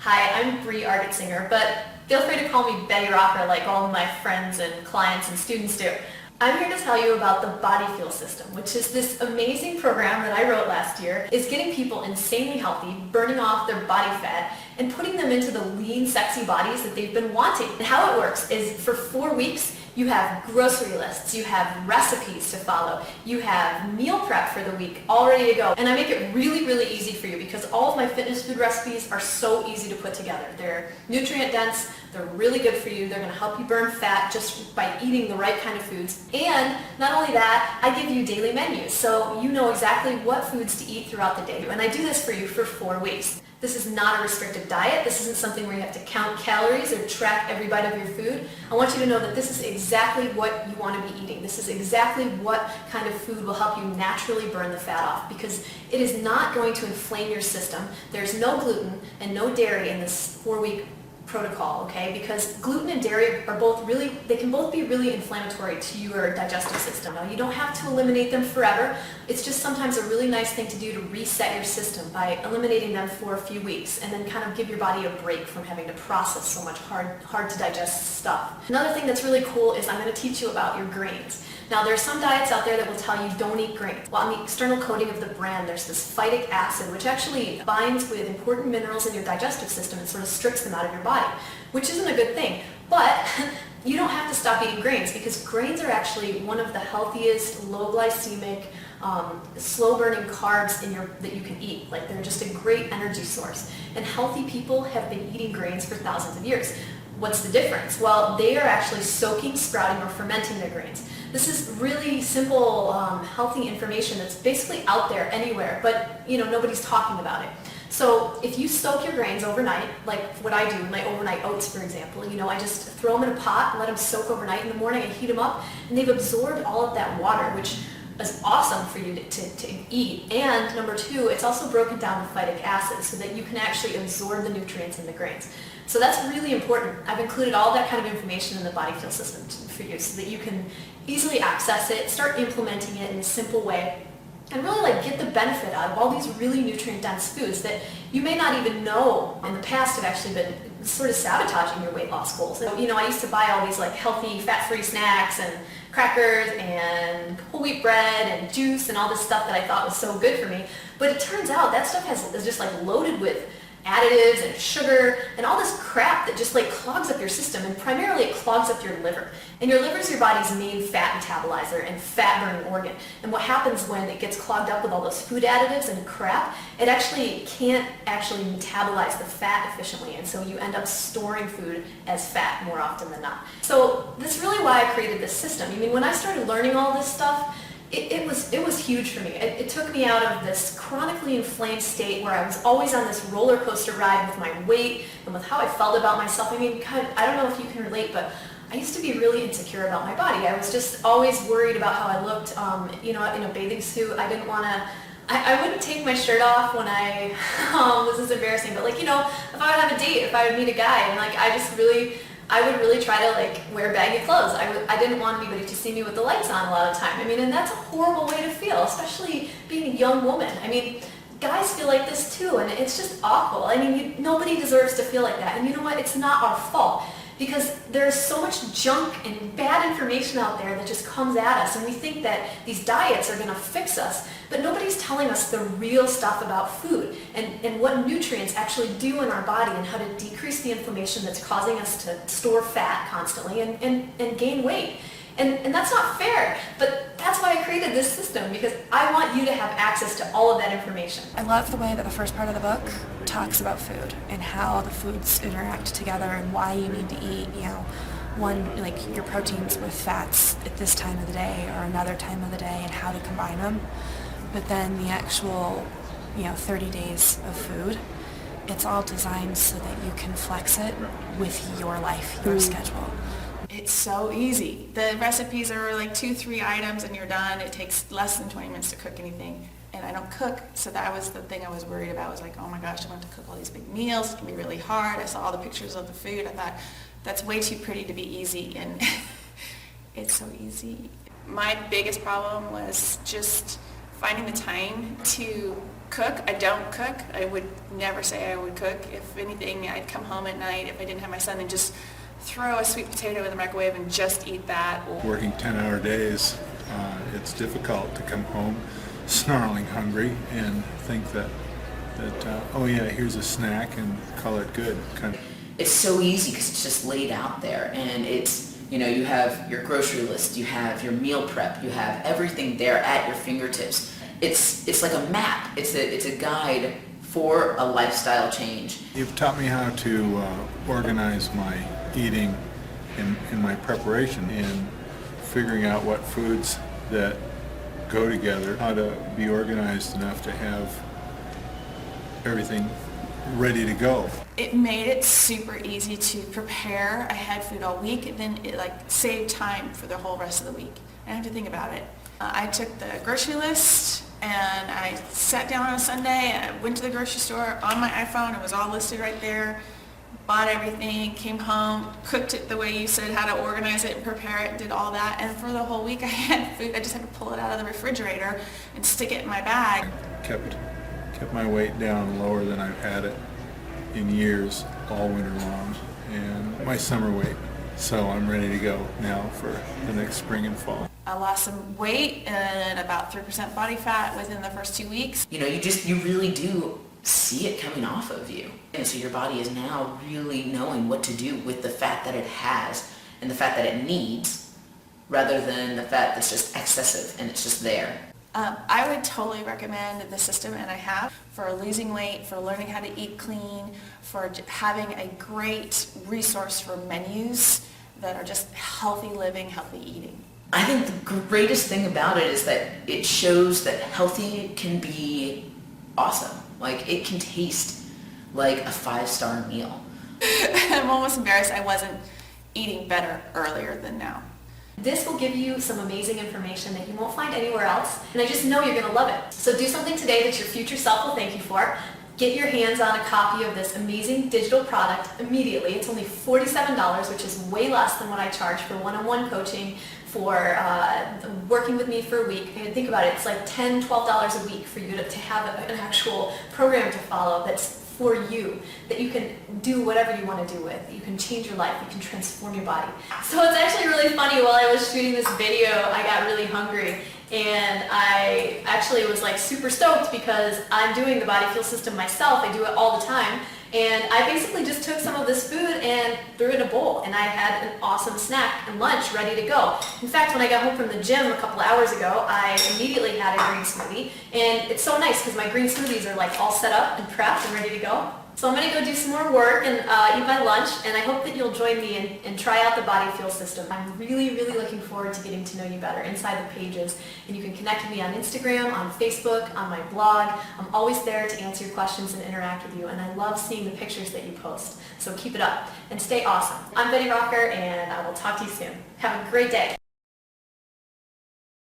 Hi, I'm Brie Singer, but feel free to call me Betty Rocker like all of my friends and clients and students do. I'm here to tell you about the Body Fuel System, which is this amazing program that I wrote last year. It's getting people insanely healthy, burning off their body fat, and putting them into the lean, sexy bodies that they've been wanting. And how it works is for 4 weeks, you have grocery lists, you have recipes to follow, you have meal prep for the week all ready to go. And I make it really, really easy for you because all of my fitness food recipes are so easy to put together. They're nutrient dense, they're really good for you, they're going to help you burn fat just by eating the right kind of foods. And not only that, I give you daily menus so you know exactly what foods to eat throughout the day. And I do this for you for 4 weeks. This is not a restrictive diet. This isn't something where you have to count calories or track every bite of your food. I want you to know that this is exactly what you want to be eating. This is exactly what kind of food will help you naturally burn the fat off because it is not going to inflame your system. There's no gluten and no dairy in this 4-week protocol, okay? Because gluten and dairy are they can both be really inflammatory to your digestive system. Now, you don't have to eliminate them forever. It's just sometimes a really nice thing to do to reset your system by eliminating them for a few weeks and then kind of give your body a break from having to process so much hard to digest stuff. Another thing that's really cool is I'm going to teach you about your grains. Now, there are some diets out there that will tell you don't eat grains. Well, on the external coating of the brand, there's this phytic acid, which actually binds with important minerals in your digestive system and sort of strips them out of your body, which isn't a good thing. But you don't have to stop eating grains because grains are actually one of the healthiest, low glycemic, slow-burning carbs that you can eat. Like, they're just a great energy source. And healthy people have been eating grains for thousands of years. What's the difference? Well, they are actually soaking, sprouting, or fermenting their grains. This is really simple, healthy information that's basically out there anywhere, but nobody's talking about it. So if you soak your grains overnight, like what I do, my overnight oats, for example, I just throw them in a pot and let them soak overnight. In the morning, I heat them up, and they've absorbed all of that water, which is awesome for you to eat. And number 2, it's also broken down to phytic acid so that you can actually absorb the nutrients in the grains. So that's really important. I've included all that kind of information in the Body Fuel System for you so that you can easily access it, start implementing it in a simple way, and really get the benefit out of all these really nutrient-dense foods that you may not even know in the past have actually been sort of sabotaging your weight loss goals. And, I used to buy all these healthy, fat-free snacks and crackers and whole wheat bread and juice and all this stuff that I thought was so good for me. But it turns out that stuff is just loaded with additives and sugar and all this crap that just clogs up your system, and primarily it clogs up your liver. And your liver is your body's main fat metabolizer and fat burning organ. And what happens when it gets clogged up with all those food additives and crap, it can't actually metabolize the fat efficiently, and so you end up storing food as fat more often than not. So that's really why I created this system. When I started learning all this stuff, it was huge for me. It took me out of this chronically inflamed state where I was always on this roller coaster ride with my weight and with how I felt about myself. I don't know if you can relate, but I used to be really insecure about my body. I was just always worried about how I looked, in a bathing suit. I didn't want to, I wouldn't take my shirt off when I, this is embarrassing, but if I would have a date, if I would meet a guy, and I would really try to wear baggy clothes. I didn't want anybody to see me with the lights on a lot of the time. And that's a horrible way to feel, especially being a young woman. Guys feel like this too, and it's just awful. Nobody deserves to feel like that. And you know what? It's not our fault. Because there's so much junk and bad information out there that just comes at us, and we think that these diets are going to fix us, but nobody's telling us the real stuff about food and what nutrients actually do in our body and how to decrease the inflammation that's causing us to store fat constantly and gain weight. And that's not fair, but that's why I created this system, because I want you to have access to all of that information. I love the way that the first part of the book talks about food and how the foods interact together and why you need to eat, your proteins with fats at this time of the day or another time of the day and how to combine them. But then the actual, 30 days of food, it's all designed so that you can flex it with your life, your schedule. It's so easy. The recipes are 2-3 items and you're done. It takes less than 20 minutes to cook anything. And I don't cook, so that was the thing I was worried about. I was oh my gosh, I want to cook all these big meals. It's going to be really hard. I saw all the pictures of the food. I thought, that's way too pretty to be easy, and it's so easy. My biggest problem was just finding the time to cook. I don't cook. I would never say I would cook. If anything, I'd come home at night if I didn't have my son and just throw a sweet potato in the microwave and just eat that. Working 10-hour days, it's difficult to come home snarling hungry and think that oh yeah, here's a snack and call it good. Kind of. It's so easy because it's just laid out there, and it's, you know, you have your grocery list, you have your meal prep, you have everything there at your fingertips. It's like a map. It's a guide for a lifestyle change. You've taught me how to organize my eating in my preparation and figuring out what foods that go together, how to be organized enough to have everything ready to go. It made it super easy to prepare. I had food all week, and then it like saved time for the whole rest of the week. I didn't have to think about it. I took the grocery list and I sat down on a Sunday and I went to the grocery store on my iPhone. It was all listed right there. Bought everything, came home, cooked it the way you said, how to organize it and prepare it, did all that. And for the whole week I had food. I just had to pull it out of the refrigerator and stick it in my bag. Kept my weight down lower than I've had it in years, all winter long, and my summer weight. So I'm ready to go now for the next spring and fall. I lost some weight and about 3% body fat within the first 2 weeks. You know, you really do see it coming off of you. And so your body is now really knowing what to do with the fat that it has and the fat that it needs, rather than the fat that's just excessive and it's just there. I would totally recommend the system, and I have, for losing weight, for learning how to eat clean, for having a great resource for menus that are just healthy living, healthy eating. I think the greatest thing about it is that it shows that healthy can be awesome. Like, it can taste like a 5-star meal. I'm almost embarrassed I wasn't eating better earlier than now. This will give you some amazing information that you won't find anywhere else, and I just know you're going to love it. So do something today that your future self will thank you for. Get your hands on a copy of this amazing digital product immediately. It's only $47, which is way less than what I charge for one-on-one coaching, for working with me for a week. And think about it, it's like $10, $12 a week for you to have an actual program to follow that's for you, that you can do whatever you want to do with. You can change your life, you can transform your body. So it's actually really funny, while I was shooting this video, I got really hungry, and I actually was like super stoked because I'm doing the body fuel system myself. I do it all the time, and I basically just took some of this food and threw it in a bowl, and I had an awesome snack and lunch ready to go. In fact, when I got home from the gym a couple hours ago, I immediately had a green smoothie, and it's so nice because my green smoothies are like all set up and prepped and ready to go. So I'm going to go do some more work and eat my lunch, and I hope that you'll join me and try out the body fuel system. I'm really, really looking forward to getting to know you better inside the pages, and you can connect with me on Instagram, on Facebook, on my blog. I'm always there to answer your questions and interact with you, and I love seeing the pictures that you post. So keep it up and stay awesome. I'm Betty Rocker, and I will talk to you soon. Have a great day.